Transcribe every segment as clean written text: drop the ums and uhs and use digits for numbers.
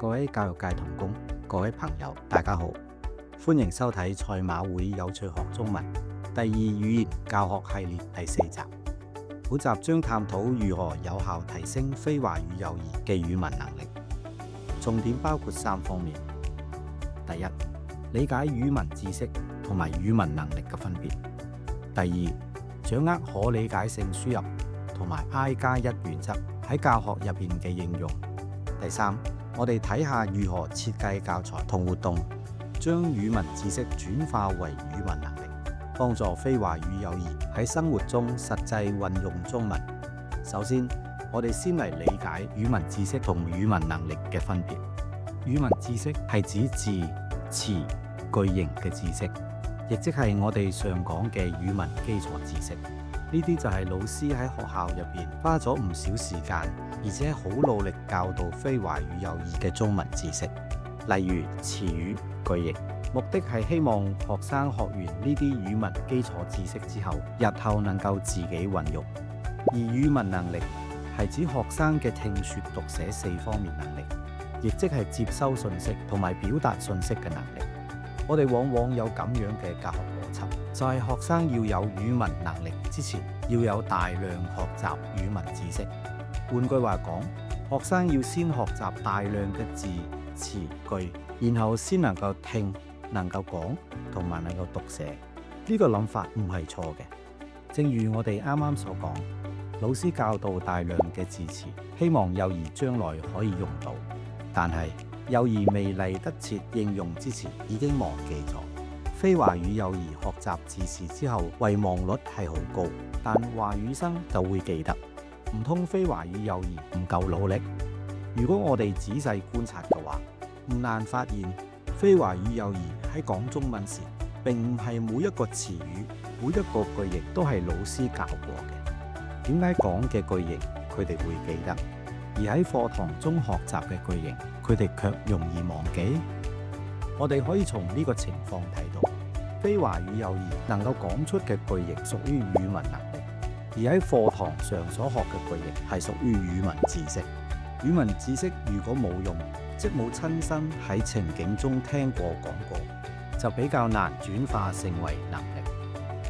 各位教育界同工，各位朋友，大家好，歡迎收睇賽馬會有趣學中文第二語言教學系列第4集。本集將探討如何有效提升非華語幼兒嘅語文能力，重點包括3方面。第一，理解語文知識同埋語文能力嘅分別。第二，掌握可理解性輸入同埋 I+1 原則喺教學入邊嘅應用。第三，我哋睇下如何設計教材同活動，將語文知識轉化為語文能力，幫助非華語幼兒喺生活中實際運用中文。首先，我哋先嚟理解語文知識同語文能力嘅分別。語文知識係指字、詞、句型嘅知識，亦即係我哋常講嘅語文基礎知識。呢啲就係老師喺學校入邊花咗唔少時間，而且好努力教導非華語幼兒嘅中文知識，例如詞語、句型，目的係希望學生學完呢啲語文基礎知識之後，日後能夠自己運用。而語文能力係指學生嘅聽說讀寫4方面能力，亦即係接收信息同埋表達信息嘅能力。我哋往往有咁樣嘅教學邏輯，就係學生要有語文能力之前，要有大量學習語文知識。換句話講，學生要先學習大量嘅字、詞、句，然後先能夠聽、能夠講同埋能夠讀寫。呢個諗法唔係錯嘅。正如我哋啱啱所講，老師教導大量嘅字詞，希望幼兒將來可以用到，但係幼兒未嚟得切應用之前，已經忘記咗。非華語幼兒學習字詞之後，遺忘率係好高，但華語生就會記得。唔通非華語幼兒唔夠努力？如果我哋仔細觀察嘅話，唔難發現非華語幼兒喺講中文時，並唔係每一個詞語、每一個句型都係老師教過嘅。點解講嘅句型佢哋會記得，而喺課堂中學習嘅句型，佢哋卻容易忘記？我哋可以從呢個情況睇到，非華語幼兒能夠講出嘅句型屬於語文能力，而喺課堂上所學嘅句型係屬於語文知識。語文知識如果冇用，即冇親身喺情景中聽過講過，就比較難轉化成為能力。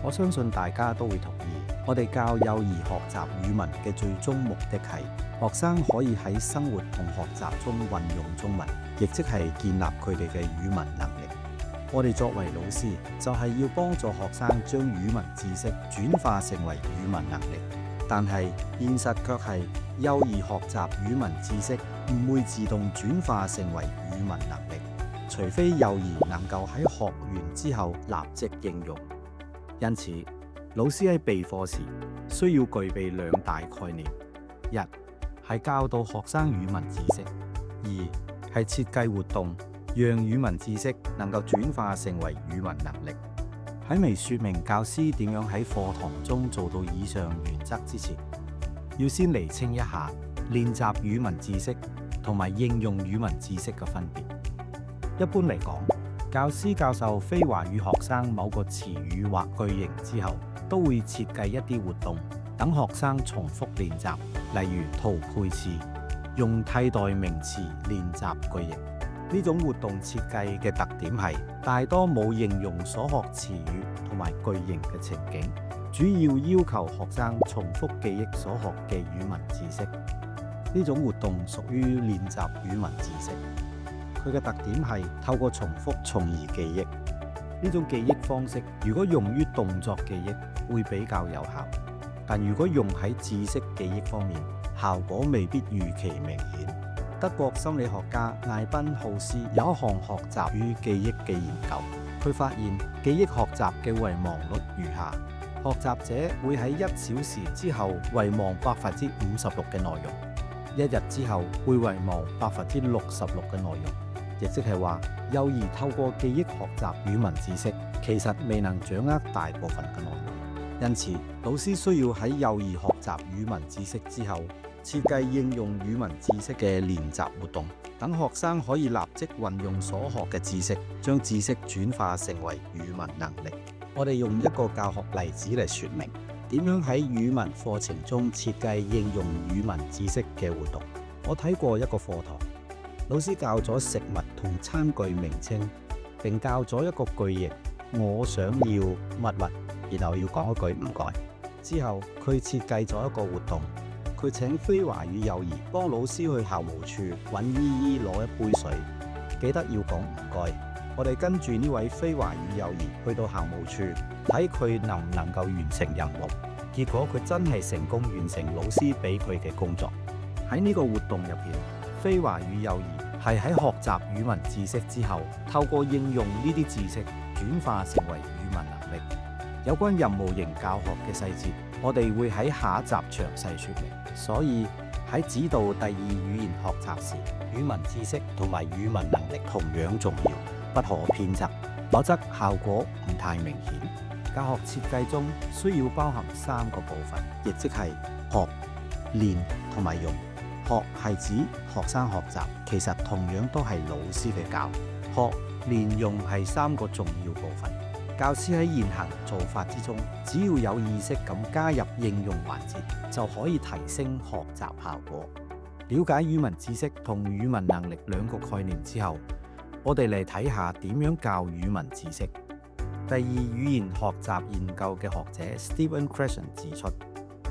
我相信大家都會同意，我哋教幼兒學習語文嘅最終目的係學生可以喺生活同學習中運用中文，亦即係建立佢哋嘅語文能力。我哋作為老師，就係要幫助學生將語文知識轉化成為語文能力。但係現實卻係，幼兒學習語文知識唔會自動轉化成為語文能力，除非幼兒能夠喺學完之後立即應用。因此，老師喺備課時需要具備2大概念：一係教導學生語文知識；二係設計活動，讓語文知識能夠轉化成為語文能力。喺未說明教師點樣喺課堂中做到以上原則之前，要先釐清一下練習語文知識同埋應用語文知識嘅分別。一般嚟講，教師教授非華語學生某個詞語或句型之後，都會設計一啲活動，等學生重複練習，例如圖配詞、用替代名詞練習句型。呢種活動設計嘅特點係大多冇應用所學詞語同埋句型嘅情景，主要要求學生重複記憶所學嘅語文知識。呢種活動屬於練習語文知識。佢嘅特點係透過重複從而記憶。呢種記憶方式如果用於動作記憶會比較有效，但如果用喺知識記憶方面，效果未必預期明顯。德國心理學家艾賓浩斯有一項學習與記憶嘅研究，佢發現記憶學習嘅遺忘率如下：學習者會喺1小時之後遺忘56%嘅內容，1日之後會遺忘66%嘅內容。亦即係話，幼兒透過記憶學習語文知識，其實未能掌握大部分嘅內容。因此，老師需要喺幼兒學習語文知識之後，設計應用語文知識嘅練習活動，等學生可以立即運用所學嘅知識，將知識轉化成為語文能力。我哋用一個教學例子嚟說明點樣喺語文課程中設計應用語文知識嘅活動。我睇過一個課堂，老師教咗食物同餐具名稱，並教咗一個句型，我想要乜乜，然後要講一句唔該。之後佢設計咗一個活動，佢請非華語幼兒幫老師去校務處揾姨姨攞一杯水，記得要講唔該。我哋跟住呢位非華語幼兒去到校務處，睇佢能唔能夠完成任務。結果佢真係成功完成老師俾佢嘅工作。喺呢個活動入邊，非華語幼兒係喺學習語文知識之後，透過應用呢啲知識轉化成為語文能力。有關任務型教學嘅細節，我哋會喺下一集詳細說明。所以喺指導第二語言學習時，語文知識同埋語文能力同樣重要，不可偏執，否則效果唔太明顯。教學設計中需要包含3個部分，亦即係學、練同埋用。學係指學生學習，其實同樣都係老師嘅教。學、練、用係3個重要部分。教師喺現行做法之中，只要有意識咁加入應用環節，就可以提升學習效果。了解語文知識同語文能力2個概念之後，我哋嚟睇下點樣教語文知識。第二語言學習研究嘅學者 Stephen Krashen 指出，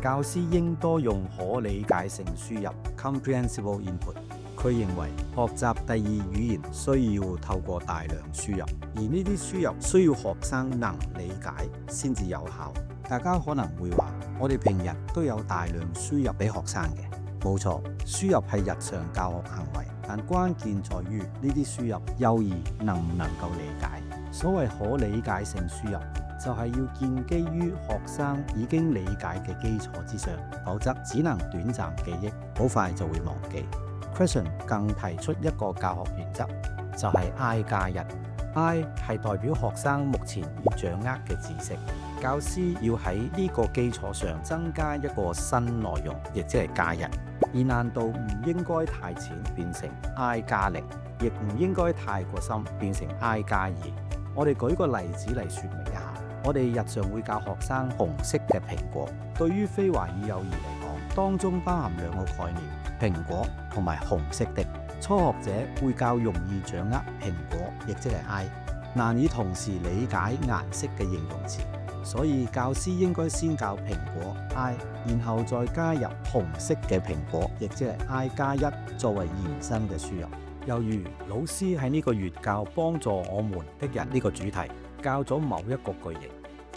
教師應多用可理解性輸入 （comprehensible input）。佢認為學習第二語言需要透過大量輸入，而呢啲輸入需要學生能理解先至有效。大家可能會話，我哋平日都有大量輸入俾學生嘅，冇錯，輸入係日常教學行為，但關鍵在於呢啲輸入幼兒能唔能夠理解。所謂可理解性輸入，就係要建基於學生已經理解嘅基礎之上，否則只能短暫記憶，好快就會忘記。Krashen 更提出一個教學原則，就係 I+1。I 係代表學生目前要掌握嘅知識，教師要喺呢個基礎上增加一個新內容，亦即係加1，而難度唔應該太淺，變成 I+0，亦唔應該太過深，變成 I+2。我哋舉個例子嚟說明一下，我哋日常會教學生紅色嘅蘋果，對於非華語幼兒嚟講，當中包含2個概念，蘋果同埋紅色的。初學者會較容易掌握蘋果，亦即係 I， 難以同時理解顏色嘅形容詞，所以教師應該先教蘋果 I， 然後再加入紅色嘅蘋果，亦即係 I+1 作為延伸嘅輸入。又如老師喺呢個月教幫助我們的人呢個主題，教咗某一個句型，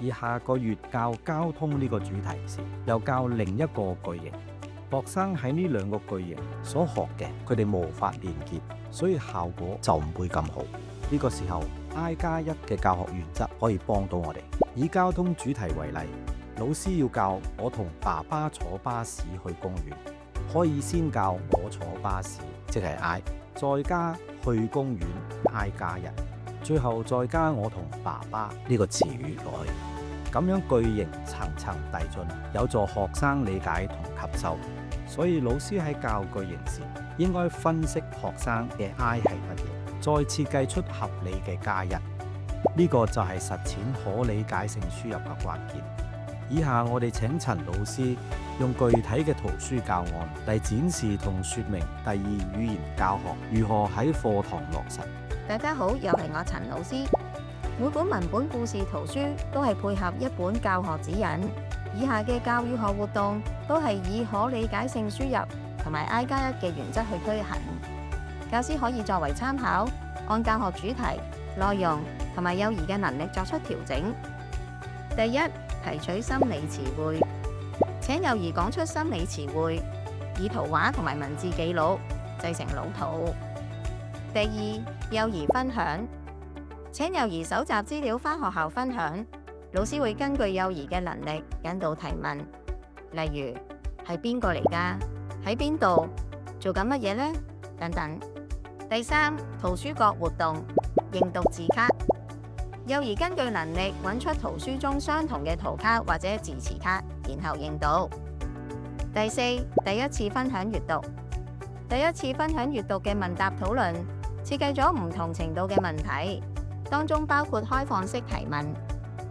而下個月教交通呢個主題時，又教另一個句型。學生喺呢2個句型所學嘅，佢哋無法連結，所以效果就唔會咁好。呢個時候 I+1 嘅教學原則可以幫到我哋。以交通主題為例，老師要教我同爸爸坐巴士去公園，可以先教我坐巴士，即係 I， 再加去公園 I+1， 最後再加我同爸爸呢個詞語落去。咁樣句型層層遞進，有助學生理解同吸收。所以老師喺教句型時，應該分析學生嘅 I 係乜嘢，再設計出合理嘅加1。呢個就係實踐可理解性輸入嘅關鍵。以下我哋請陳老師用具體嘅圖書教案嚟展示同說明第二語言教學如何喺課堂落實。大家好，又係我陳老師。每本文本故事圖書都係配合一本教學指引。以下嘅教語學活動都係以可理解性輸入同埋 I+1 嘅原則去推行。教師可以作為參考，按教學主題、內容同埋幼兒嘅能力作出調整。第一，提取心理詞彙，請幼兒講出心理詞彙，以圖畫同埋文字記錄，製成腦圖。第二，幼兒分享，請幼兒搜集資料返學校分享，老師會根據幼兒嘅能力引導提問，例如係邊個嚟㗎？喺邊度？做緊乜嘢呢？等等。第三，圖書角活動，認讀字卡，幼兒根據能力揾出圖書中相同嘅圖卡或者字詞卡，然後認讀。第四，第一次分享閱讀，第一次分享閱讀嘅問答討論，設計咗唔同程度嘅問題，當中包括開放式提問。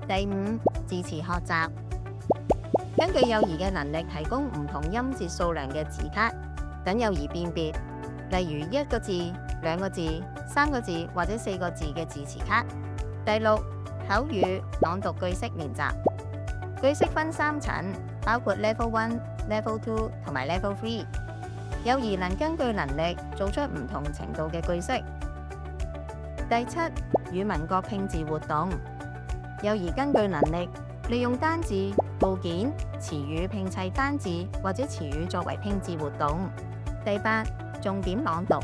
第五，字詞學習，根據幼兒嘅能力提供唔同音節數量嘅字卡，等幼兒辨別。例如1個字、2個字、3個字或者4個字嘅字詞卡。第6，口語朗讀句式練習。句式分3層，包括 Level 1、Level 2同埋 Level 3。幼兒能根據能力做出唔同程度嘅句式。第7，語文角拼字活動。幼兒根據能力，利用單字、部件、詞語拼砌單字或者詞語作為拼字活動。第8，重點朗讀。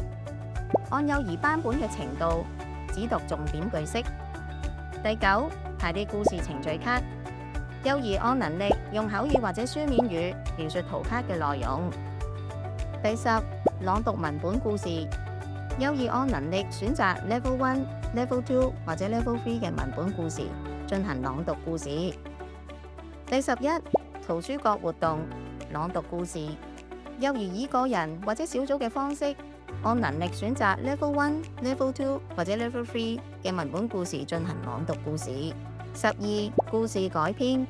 按幼兒班本嘅程度，只讀重點句式。第9，排列故事程序卡。幼兒按能力用口語或者書面語描述圖卡嘅內容。第10，朗讀文本故事。幼兒按能力選擇 Level 1、Level 2或者 Level 3嘅文本故事進行朗讀故事。第11，圖書角活動，朗讀故事。幼兒以個人或者小組嘅方式，按能力選擇 Level 1、Level 2或者 Level 3嘅文本故事進行朗讀故事。12，故事改編。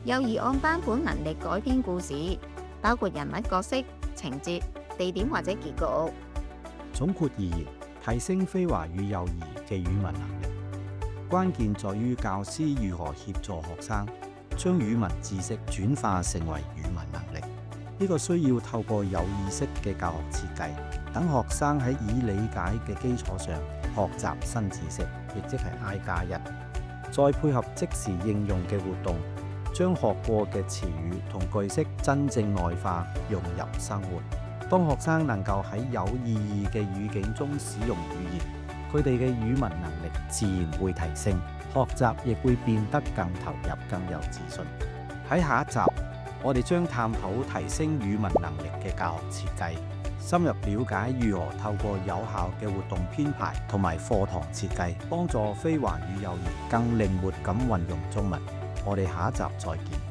幼兒按班本能力改編故事，包括人物角色、情節、地點或者結局。總括而言，提升非華語幼兒嘅語文能力，關鍵在於教師如何協助學生將語文知識轉化成為語文能力。呢個需要透過有意識嘅教學設計，等學生喺已理解嘅基礎上學習新知識，亦即係 I+1，再配合即時應用嘅活動，將學過嘅詞語同句式真正內化融入生活。當學生能夠喺有意義嘅語境中使用語言，佢哋嘅語文能力自然會提升，學習亦會變得更投入、更有自信。喺下一集，我哋將探討提升語文能力嘅教學設計，深入了解如何透過有效嘅活動編排同埋課堂設計，幫助非華語幼兒更靈活咁運用中文。我哋下一集再見。